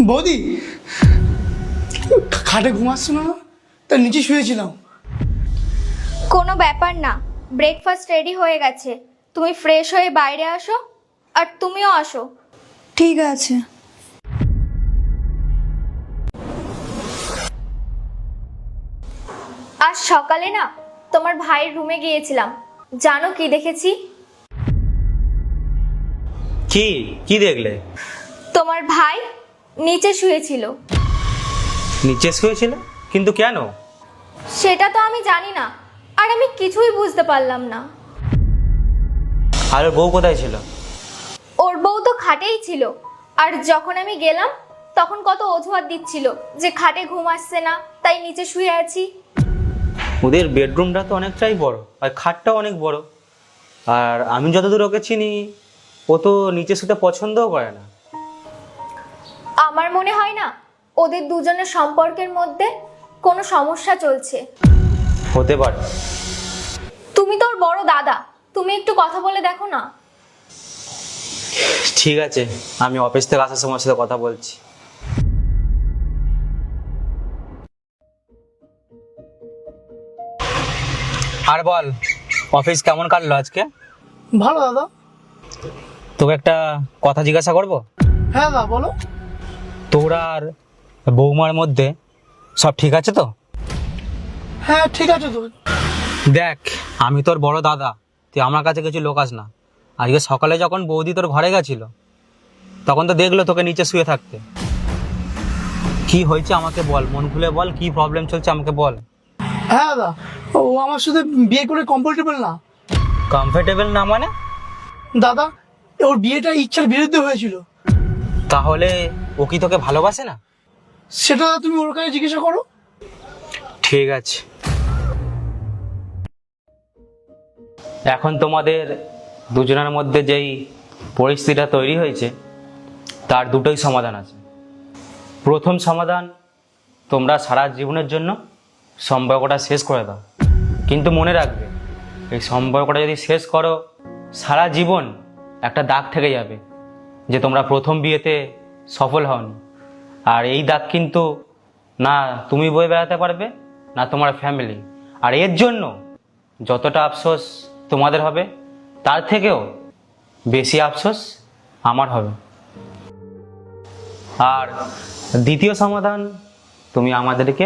বৌদি, খাটে ঘুমাচ্ছিল না, তার নিচে শুয়েছিলাম। কোনো ব্যাপার না, ব্রেকফাস্ট রেডি হয়ে গেছে, তুমি ফ্রেশ হয়ে বাইরে আসো, আর তুমিও আসো। ঠিক আছে। আজ সকালে না তোমার ভাইয়ের রুমে গিয়েছিলাম, জানো কি দেখেছি? কি কি দেখলে? তোমার ভাই নিচে শুয়েছিল। নিচে শুয়েছিল? কিন্তু কেন? সেটা তো আমি জানি না, আর আমি কিছুই বুঝতে পারলাম না। আর ওর বউ কোথায় ছিল? ওর বউ তো খাটেই ছিল, আর যখন আমি গেলাম তখন কত অজুহাত দিচ্ছিল যে খাটে ঘুম আসছে না, তাই নিচে শুয়ে আছি। ওদের বেডরুমটা তো অনেকটাই বড়, আর খাটটাও অনেক বড়। আর আমি যতদূর ওকে চিনি, ও তো নিচে শুতে পছন্দও করে না। আমার মনে হয় না ওদের দুজনের সম্পর্কের মধ্যে কোনো সমস্যা চলছে। হতে পারে। তুমি তো ওর বড় দাদা, তুমি একটু কথা বলে দেখো না। ঠিক আছে, আমি অফিস থেকে আসার সময় সাথে কথা বলছি। আর বল, অফিস কেমন কাটলো আজকে? ভালো দাদা। তোকে একটা কথা জিজ্ঞাসা করব? হ্যাঁ দাদা, বলো। তোর আর বৌমার মধ্যে সব ঠিক আছে তো? হ্যাঁ ঠিক আছে তো। দেখ, আমি তোর বড় দাদা, তুই আমার কাছে কিছু লোকাস না। আজকে সকালে যখন বৌদি তোর ঘরে গেছিল, তখন তো দেখলো তোকে নিচে শুয়ে থাকতে। কি হয়েছে আমাকে বল, মন খুলে বল, কি প্রবলেম চলছে আমাকে বল। হ্যাঁ দাদা, ও আমার সাথে বিয়ে করে কমফোর্টেবল না। কমফোর্টেবল না মানে? দাদা, ওর বিয়েটা ইচ্ছার বিরুদ্ধে হয়েছিল। তাহলে ও কি তোকে ভালোবাসে না? সেটা তুমি ওর কাছে জিজ্ঞাসা করো। ঠিক আছে, এখন তোমাদের দুজনের মধ্যে যেই পরিস্থিতিটা তৈরি হয়েছে, তার দুটোই সমাধান আছে। প্রথম সমাধান, তোমরা সারা জীবনের জন্য সম্পর্কটা শেষ করে দাও। কিন্তু মনে রাখবে, এই সম্পর্কটা যদি শেষ করো, সারা জীবন একটা দাগ থেকে যাবে যে তোমরা প্রথম বিয়েতে সফল হওনি। আর এই দাগ কিন্তু না তুমি বয়ে বেড়াতে পারবে, না তোমার ফ্যামিলি। আর এর জন্য যতটা আফসোস তোমাদের হবে, তার থেকেও বেশি আফসোস আমার হবে। আর দ্বিতীয় সমাধান, তুমি আমাদেরকে